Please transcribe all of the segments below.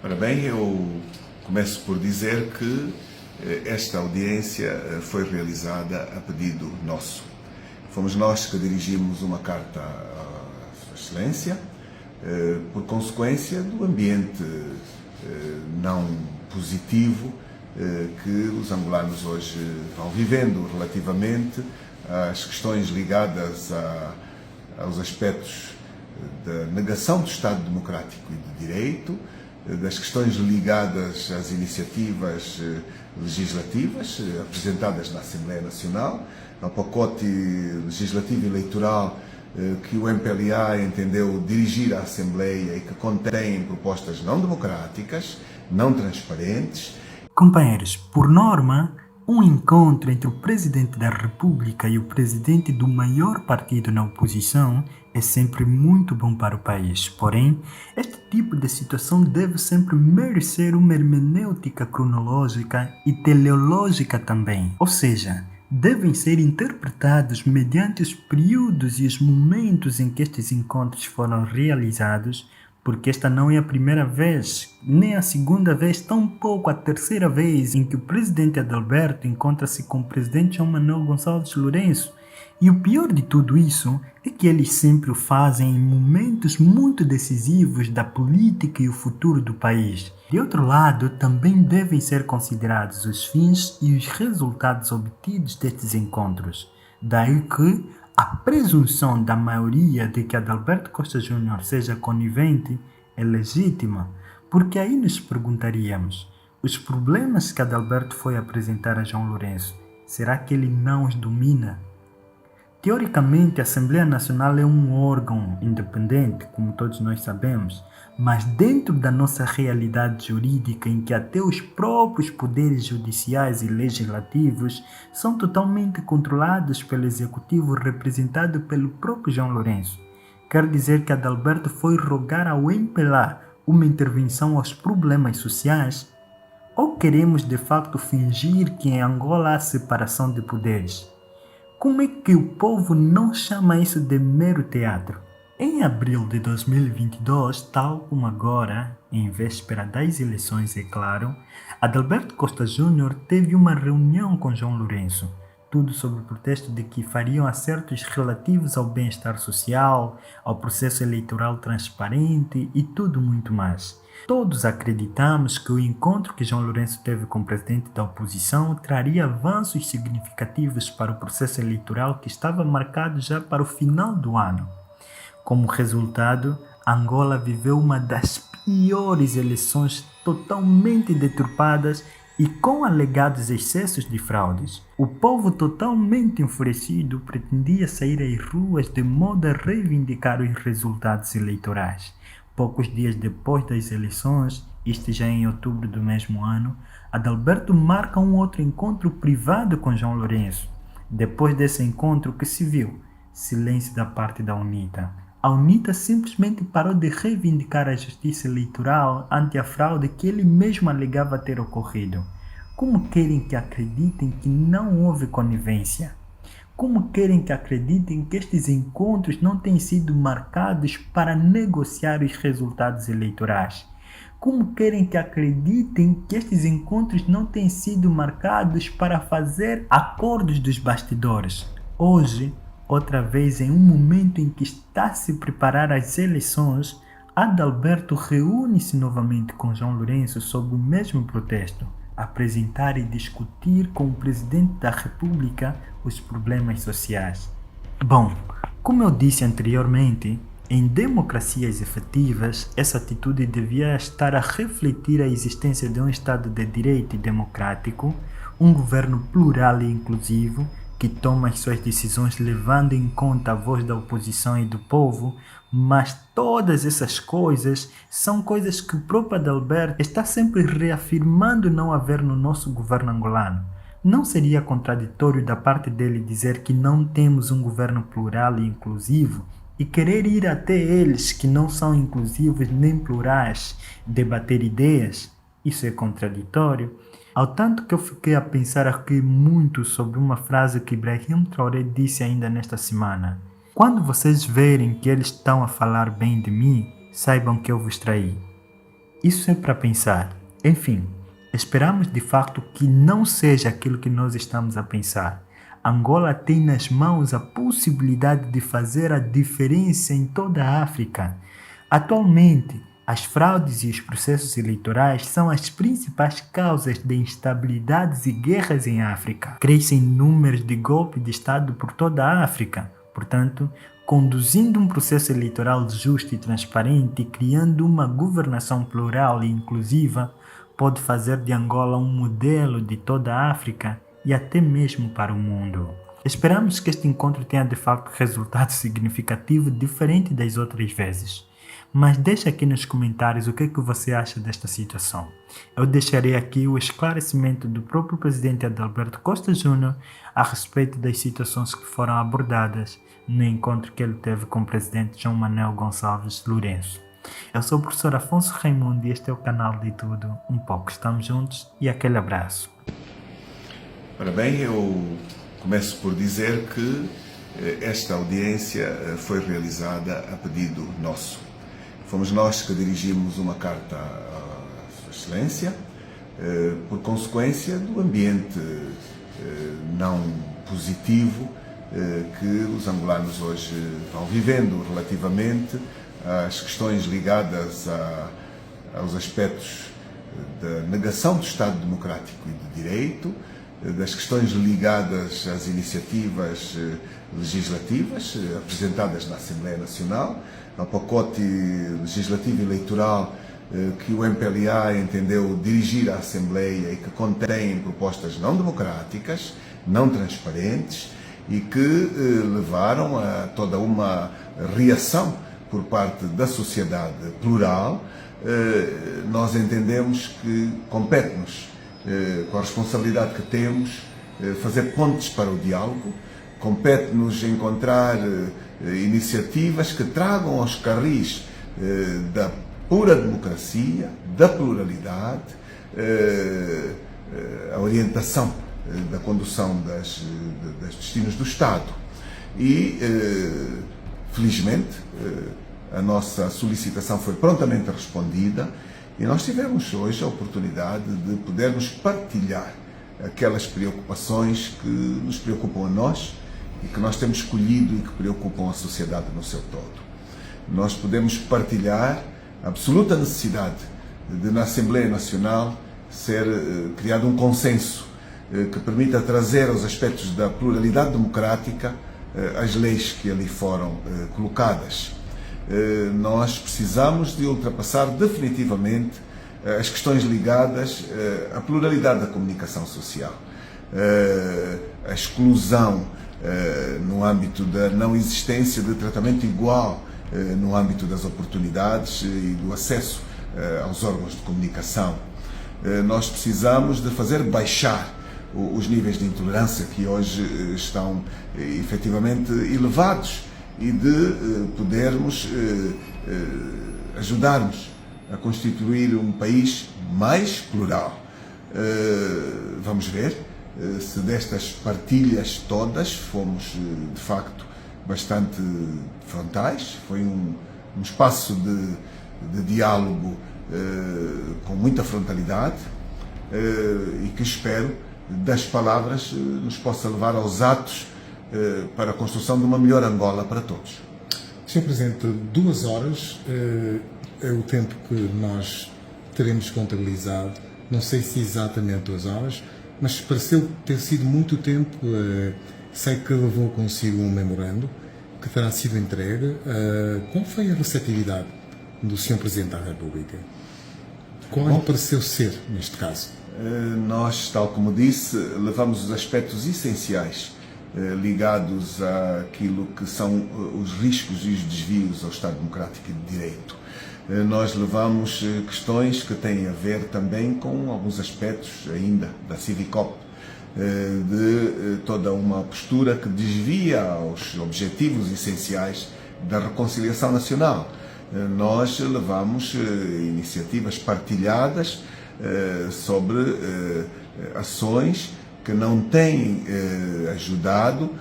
Ora bem, eu começo por dizer que esta audiência foi realizada a pedido nosso. Fomos nós que dirigimos uma carta à Sua Excelência, por consequência do ambiente não positivo que os angolanos hoje vão vivendo relativamente às questões ligadas aos aspectos da negação do Estado Democrático e de Direito, das questões ligadas às iniciativas legislativas apresentadas na Assembleia Nacional, ao pacote legislativo eleitoral que o MPLA entendeu dirigir à Assembleia e que contém propostas não democráticas, não transparentes. Companheiros, por norma, um encontro entre o Presidente da República e o Presidente do maior partido na oposição é sempre muito bom para o país. Porém, este tipo de situação deve sempre merecer uma hermenêutica cronológica e teleológica também. Ou seja, devem ser interpretados mediante os períodos e os momentos em que estes encontros foram realizados, porque esta não é a primeira vez, nem a segunda vez, tampouco a terceira vez em que o presidente Adalberto encontra-se com o presidente João Manuel Gonçalves Lourenço. E o pior de tudo isso é que eles sempre o fazem em momentos muito decisivos da política e o futuro do país. De outro lado, também devem ser considerados os fins e os resultados obtidos destes encontros. Daí que a presunção da maioria de que Adalberto Costa Júnior seja conivente é legítima, porque aí nos perguntaríamos, os problemas que Adalberto foi apresentar a João Lourenço, será que ele não os domina? Teoricamente, a Assembleia Nacional é um órgão independente, como todos nós sabemos, mas dentro da nossa realidade jurídica em que até os próprios poderes judiciais e legislativos são totalmente controlados pelo Executivo representado pelo próprio João Lourenço. Quer dizer que Adalberto foi rogar ao MPLA uma intervenção aos problemas sociais? Ou queremos de facto fingir que em Angola há separação de poderes? Como é que o povo não chama isso de mero teatro? Em abril de 2022, tal como agora, em véspera das eleições, é claro, Adalberto Costa Júnior teve uma reunião com João Lourenço, tudo sob o pretexto de que fariam acertos relativos ao bem-estar social, ao processo eleitoral transparente e tudo muito mais. Todos acreditamos que o encontro que João Lourenço teve com o presidente da oposição traria avanços significativos para o processo eleitoral que estava marcado já para o final do ano. Como resultado, Angola viveu uma das piores eleições totalmente deturpadas e com alegados excessos de fraudes. O povo totalmente enfurecido pretendia sair às ruas de modo a reivindicar os resultados eleitorais. Poucos dias depois das eleições, isto já em outubro do mesmo ano, Adalberto marca um outro encontro privado com João Lourenço. Depois desse encontro, o que se viu? Silêncio da parte da UNITA. A UNITA simplesmente parou de reivindicar a justiça eleitoral ante a fraude que ele mesmo alegava ter ocorrido. Como querem que acreditem que não houve conivência? Como querem que acreditem que estes encontros não têm sido marcados para negociar os resultados eleitorais? Como querem que acreditem que estes encontros não têm sido marcados para fazer acordos dos bastidores? Hoje, outra vez em um momento em que está a se preparar as eleições, Adalberto reúne-se novamente com João Lourenço sob o mesmo pretexto, apresentar e discutir com o Presidente da República os problemas sociais. Bom, como eu disse anteriormente, em democracias efetivas, essa atitude devia estar a refletir a existência de um Estado de direito e democrático, um governo plural e inclusivo, que toma as suas decisões levando em conta a voz da oposição e do povo, mas todas essas coisas são coisas que o próprio Adalberto está sempre reafirmando não haver no nosso governo angolano. Não seria contraditório da parte dele dizer que não temos um governo plural e inclusivo e querer ir até eles que não são inclusivos nem plurais, debater ideias? Isso é contraditório. Ao tanto que eu fiquei a pensar aqui muito sobre uma frase que Ibrahim Traoré disse ainda nesta semana. Quando vocês verem que eles estão a falar bem de mim, saibam que eu vos traí. Isso é para pensar. Enfim, esperamos de facto que não seja aquilo que nós estamos a pensar. Angola tem nas mãos a possibilidade de fazer a diferença em toda a África. Atualmente, as fraudes e os processos eleitorais são as principais causas de instabilidades e guerras em África. Crescem números de golpes de Estado por toda a África. Portanto, conduzindo um processo eleitoral justo e transparente e criando uma governação plural e inclusiva, pode fazer de Angola um modelo de toda a África e até mesmo para o mundo. Esperamos que este encontro tenha de facto resultado significativo diferente das outras vezes. Mas deixa aqui nos comentários o que você acha desta situação. Eu deixarei aqui o esclarecimento do próprio presidente Adalberto Costa Júnior a respeito das situações que foram abordadas no encontro que ele teve com o presidente João Manuel Gonçalves Lourenço. Eu sou o professor Afonso Raimundo e este é o canal de Tudo Um Pouco. Estamos juntos e aquele abraço. Ora bem, eu começo por dizer que esta audiência foi realizada a pedido nosso. Fomos nós que dirigimos uma carta à Sua Excelência, por consequência do ambiente não positivo que os angolanos hoje vão vivendo relativamente às questões ligadas aos aspectos da negação do Estado Democrático e de Direito, das questões ligadas às iniciativas legislativas apresentadas na Assembleia Nacional, ao pacote legislativo eleitoral que o MPLA entendeu dirigir à Assembleia e que contém propostas não democráticas, não transparentes e que levaram a toda uma reação por parte da sociedade plural. Nós entendemos que compete-nos, com a responsabilidade que temos, fazer pontes para o diálogo, compete-nos encontrar iniciativas que tragam aos carris da pura democracia, da pluralidade, a orientação da condução dos destinos do Estado. E, felizmente, a nossa solicitação foi prontamente respondida e nós tivemos hoje a oportunidade de podermos partilhar aquelas preocupações que nos preocupam a nós e que nós temos escolhido e que preocupam a sociedade no seu todo. Nós podemos partilhar a absoluta necessidade de, na Assembleia Nacional, ser criado um consenso que permita trazer aos aspectos da pluralidade democrática as leis que ali foram colocadas. Nós precisamos de ultrapassar definitivamente as questões ligadas à pluralidade da comunicação social, a exclusão no âmbito da não existência de tratamento igual no âmbito das oportunidades e do acesso aos órgãos de comunicação. Nós precisamos de fazer baixar os níveis de intolerância que hoje estão efetivamente elevados e de podermos ajudarmos a constituir um país mais plural. Vamos ver se destas partilhas todas fomos, de facto, bastante frontais. Foi um espaço de diálogo com muita frontalidade e que espero, das palavras, nos possa levar aos atos para a construção de uma melhor Angola para todos. Sr. Presidente, 2 horas é o tempo que nós teremos contabilizado. Não sei se exatamente 2 horas, mas pareceu ter sido muito tempo. Sei que levou consigo um memorando que terá sido entregue. Qual foi a receptividade do Sr. Presidente da República? Qual lhe pareceu ser, neste caso? Nós, tal como disse, levamos os aspectos essenciais ligados àquilo que são os riscos e os desvios ao Estado Democrático e de Direito. Nós levamos questões que têm a ver também com alguns aspectos ainda da Civicop, de toda uma postura que desvia aos objetivos essenciais da reconciliação nacional. Nós levamos iniciativas partilhadas sobre ações que não têm ajudado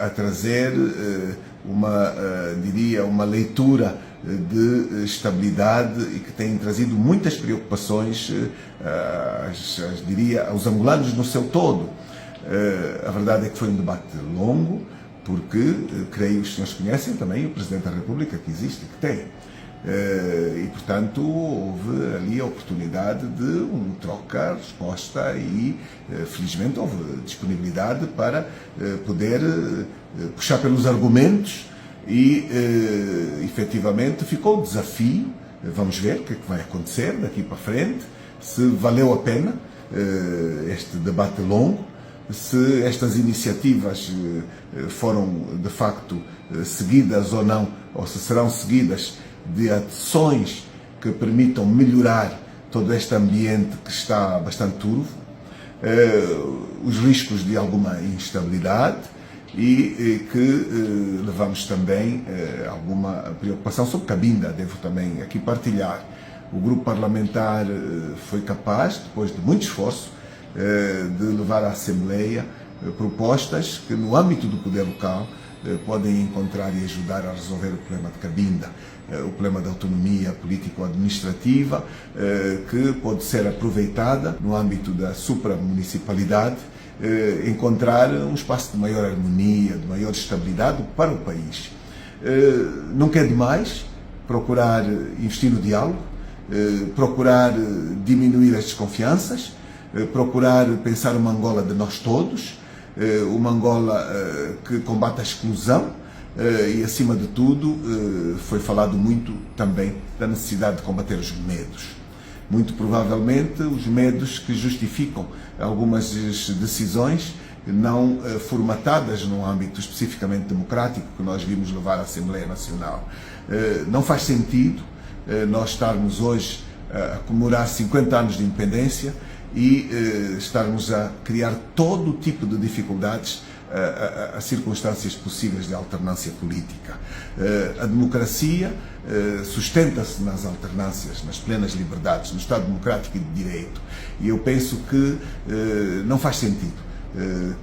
a trazer uma leitura de estabilidade e que têm trazido muitas preocupações, diria, aos angolanos no seu todo. A verdade é que foi um debate longo, porque, creio que os senhores conhecem também o Presidente da República que existe, que tem. E, portanto, houve ali a oportunidade de troca, resposta e, felizmente, houve disponibilidade para poder puxar pelos argumentos e, efetivamente, ficou o desafio. Vamos ver o que é que vai acontecer daqui para frente, se valeu a pena este debate longo, se estas iniciativas foram, de facto, seguidas ou não, ou se serão seguidas de ações que permitam melhorar todo este ambiente que está bastante turvo, os riscos de alguma instabilidade e que levamos também alguma preocupação sobre Cabinda. Devo também aqui partilhar. O grupo parlamentar foi capaz, depois de muito esforço, de levar à Assembleia propostas que, no âmbito do poder local, podem encontrar e ajudar a resolver o problema de Cabinda, o problema da autonomia político-administrativa, que pode ser aproveitada no âmbito da supramunicipalidade, encontrar um espaço de maior harmonia, de maior estabilidade para o país. Nunca é demais procurar investir no diálogo, procurar diminuir as desconfianças, procurar pensar uma Angola de nós todos, uma Angola que combate a exclusão e, acima de tudo, foi falado muito também da necessidade de combater os medos. Muito provavelmente os medos que justificam algumas decisões não formatadas num âmbito especificamente democrático que nós vimos levar à Assembleia Nacional. Não faz sentido nós estarmos hoje a comemorar 50 anos de independência e estarmos a criar todo o tipo de dificuldades a circunstâncias possíveis de alternância política. A democracia sustenta-se nas alternâncias, nas plenas liberdades, no Estado Democrático e de Direito. E eu penso que não faz sentido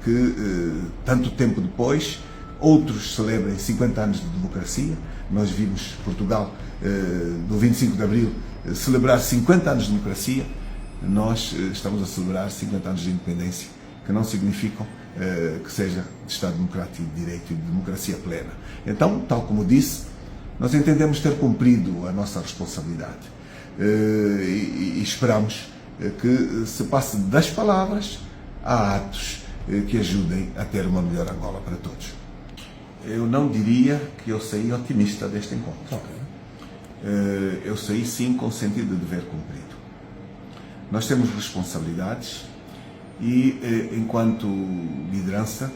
que, tanto tempo depois, outros celebrem 50 anos de democracia. Nós vimos Portugal, no 25 de Abril, celebrar 50 anos de democracia. Nós estamos a celebrar 50 anos de independência, que não significam que seja de Estado Democrático e de Direito e de democracia plena. Então, tal como disse, nós entendemos ter cumprido a nossa responsabilidade e esperamos que se passe das palavras a atos que ajudem a ter uma melhor Angola para todos. Eu não diria que eu saí otimista deste encontro. Eu saí sim com sentido de dever cumprido. Nós temos responsabilidades e, enquanto liderança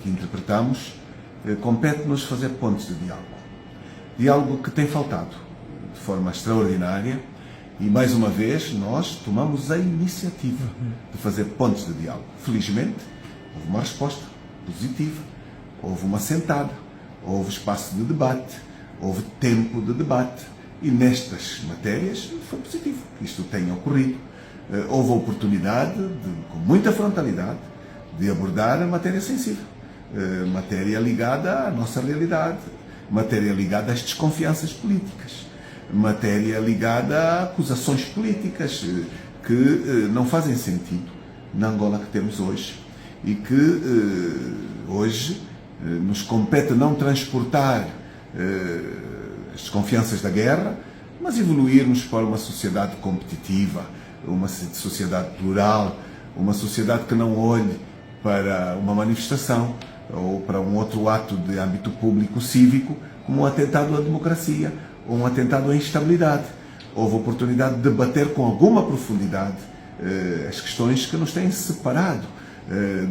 que interpretamos, compete-nos fazer pontos de diálogo. Diálogo que tem faltado de forma extraordinária e, mais uma vez, nós tomamos a iniciativa de fazer pontos de diálogo. Felizmente, houve uma resposta positiva, houve uma sentada, houve espaço de debate, houve tempo de debate. E nestas matérias foi positivo que isto tenha ocorrido. Houve a oportunidade, com muita frontalidade, de abordar a matéria sensível, matéria ligada à nossa realidade, matéria ligada às desconfianças políticas, matéria ligada a acusações políticas que não fazem sentido na Angola que temos hoje e que hoje nos compete não transportar as desconfianças da guerra, mas evoluirmos para uma sociedade competitiva, uma sociedade plural, uma sociedade que não olhe para uma manifestação ou para um outro ato de âmbito público cívico como um atentado à democracia ou um atentado à instabilidade. Houve a oportunidade de debater com alguma profundidade as questões que nos têm separado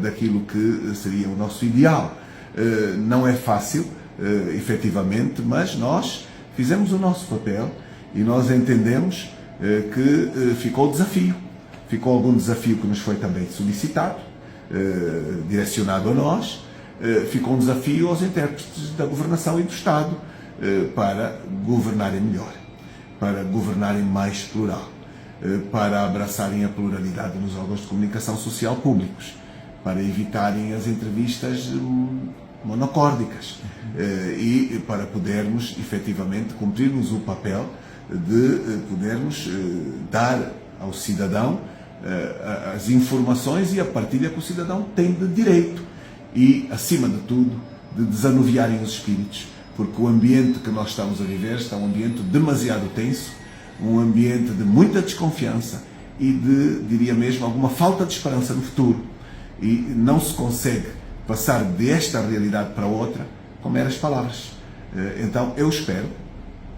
daquilo que seria o nosso ideal. Não é fácil, efetivamente, mas nós fizemos o nosso papel e nós entendemos que ficou desafio. Ficou algum desafio que nos foi também solicitado, direcionado a nós, ficou um desafio aos intérpretes da governação e do Estado para governarem melhor, para governarem mais plural, para abraçarem a pluralidade nos órgãos de comunicação social públicos, para evitarem as entrevistas monocórdicas e para podermos efetivamente cumprirmos o papel de podermos dar ao cidadão as informações e a partilha que o cidadão tem de direito e, acima de tudo, de desanuviarem os espíritos, porque o ambiente que nós estamos a viver está um ambiente demasiado tenso, um ambiente de muita desconfiança e de, diria mesmo, alguma falta de esperança no futuro. E não se consegue passar desta realidade para outra com meras palavras. Então eu espero,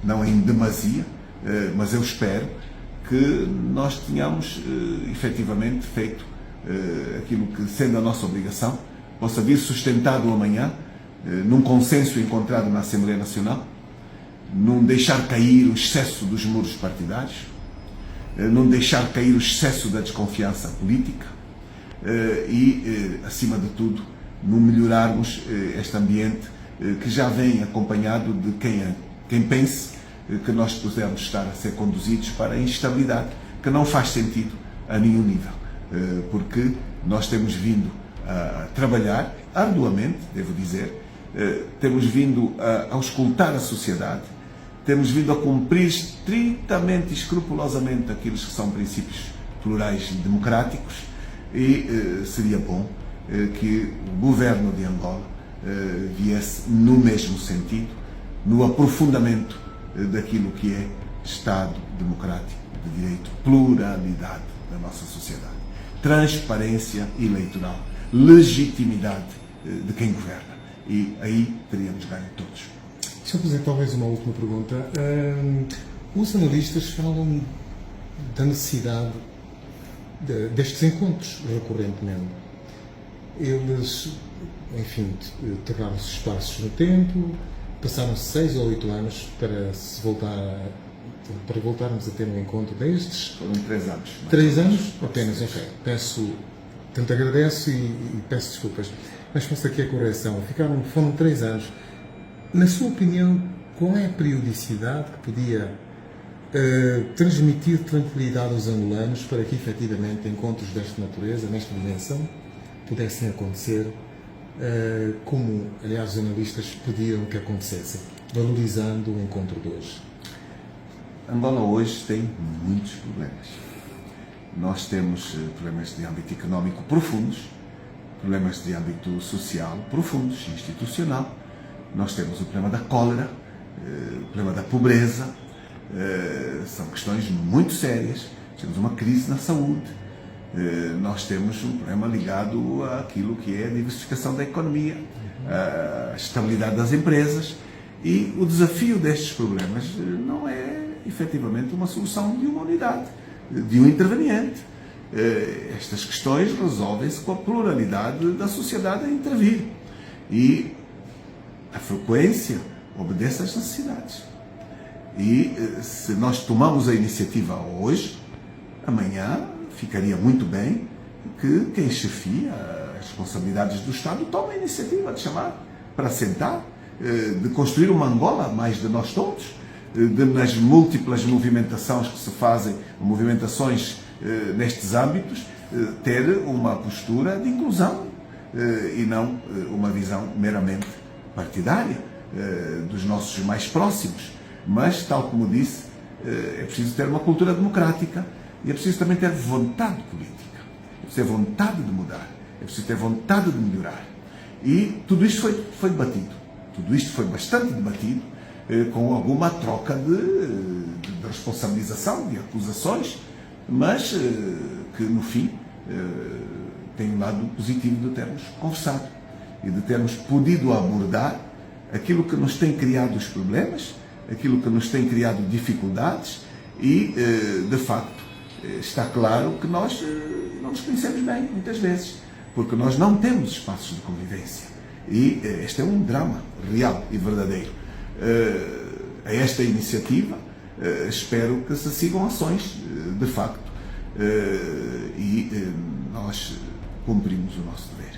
não em demasia, mas eu espero que nós tenhamos efetivamente feito aquilo que, sendo a nossa obrigação, possa vir sustentado amanhã num consenso encontrado na Assembleia Nacional, não deixar cair o excesso dos muros partidários, não deixar cair o excesso da desconfiança política e, acima de tudo, não melhorarmos este ambiente que já vem acompanhado de quem pense que nós podemos estar a ser conduzidos para a instabilidade, que não faz sentido a nenhum nível, porque nós temos vindo a trabalhar arduamente, devo dizer, temos vindo a auscultar a sociedade, temos vindo a cumprir estritamente e escrupulosamente aqueles que são princípios plurais democráticos e seria bom que o governo de Angola viesse no mesmo sentido, no aprofundamento daquilo que é Estado democrático de direito, pluralidade da nossa sociedade, transparência eleitoral, legitimidade de quem governa. E aí teríamos ganho todos. Deixa eu fazer talvez uma última pergunta. Os analistas falam da necessidade destes encontros recorrentemente. Eles, enfim, tornaram-se espaços no tempo, passaram 6 ou 8 anos para voltarmos a ter um encontro destes. Foram 3 anos. 3 anos? Apenas, ok. Tanto agradeço e peço desculpas. Mas faço aqui a correção. Foram 3 anos. Na sua opinião, qual é a periodicidade que podia transmitir tranquilidade aos angolanos para que, efetivamente, encontros desta natureza, nesta dimensão, pudessem acontecer, como, aliás, os analistas pediam que acontecessem, valorizando o encontro de hoje? Angola hoje tem muitos problemas. Nós temos problemas de âmbito económico profundos, problemas de âmbito social profundos, institucional. Nós temos o problema da cólera, o problema da pobreza, são questões muito sérias. Temos uma crise na saúde, nós temos um problema ligado àquilo que é a diversificação da economia, a estabilidade das empresas, e o desafio destes problemas não é efetivamente uma solução de uma unidade, de um interveniente. Estas questões resolvem-se com a pluralidade da sociedade a intervir e a frequência obedece às necessidades. E se nós tomamos a iniciativa hoje, amanhã ficaria muito bem que quem chefia as responsabilidades do Estado tome a iniciativa de chamar para sentar, de construir uma Angola mais de nós todos, nas múltiplas movimentações que se fazem, movimentações nestes âmbitos, ter uma postura de inclusão e não uma visão meramente partidária dos nossos mais próximos. Mas, tal como disse, é preciso ter uma cultura democrática e é preciso também ter vontade política, é preciso ter vontade de mudar, é preciso ter vontade de melhorar. E tudo isto foi debatido, tudo isto foi bastante debatido, com alguma troca de responsabilização, de acusações, mas que no fim tem um lado positivo de termos conversado e de termos podido abordar aquilo que nos tem criado os problemas, aquilo que nos tem criado dificuldades e, de facto, está claro que nós não nos conhecemos bem, muitas vezes, porque nós não temos espaços de convivência. E este é um drama real e verdadeiro. A esta iniciativa espero que se sigam ações, de facto, e nós cumprimos o nosso dever.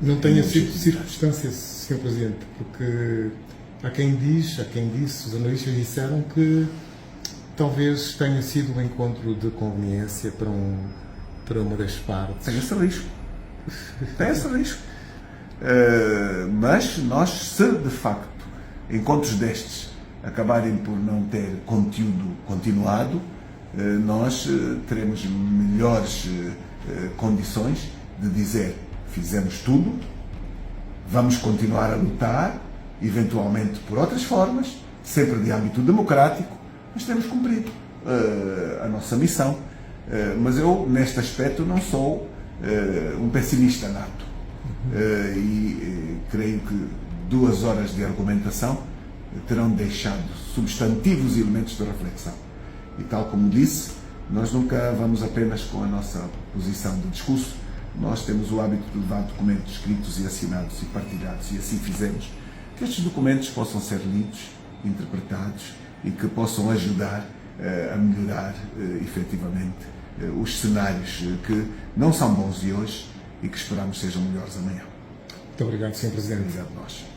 Não tenha sido circunstâncias, Sr. Presidente, porque há quem disse, os analistas disseram que talvez tenha sido um encontro de conveniência para uma das partes. Tem esse risco. Tem esse risco. Mas nós, se de facto encontros destes acabarem por não ter conteúdo continuado, nós teremos melhores condições de dizer: fizemos tudo, vamos continuar a lutar, eventualmente por outras formas, sempre de âmbito democrático, mas temos cumprido a nossa missão. Mas eu, neste aspecto, não sou um pessimista nato. E creio que 2 horas de argumentação terão deixado substantivos elementos de reflexão. E tal como disse, nós nunca vamos apenas com a nossa posição de discurso, nós temos o hábito de levar documentos escritos e assinados e partilhados, e assim fizemos, que estes documentos possam ser lidos, interpretados e que possam ajudar a melhorar efetivamente os cenários que não são bons de hoje e que esperamos sejam melhores amanhã. Muito obrigado, Sr. Presidente. Obrigado a nós.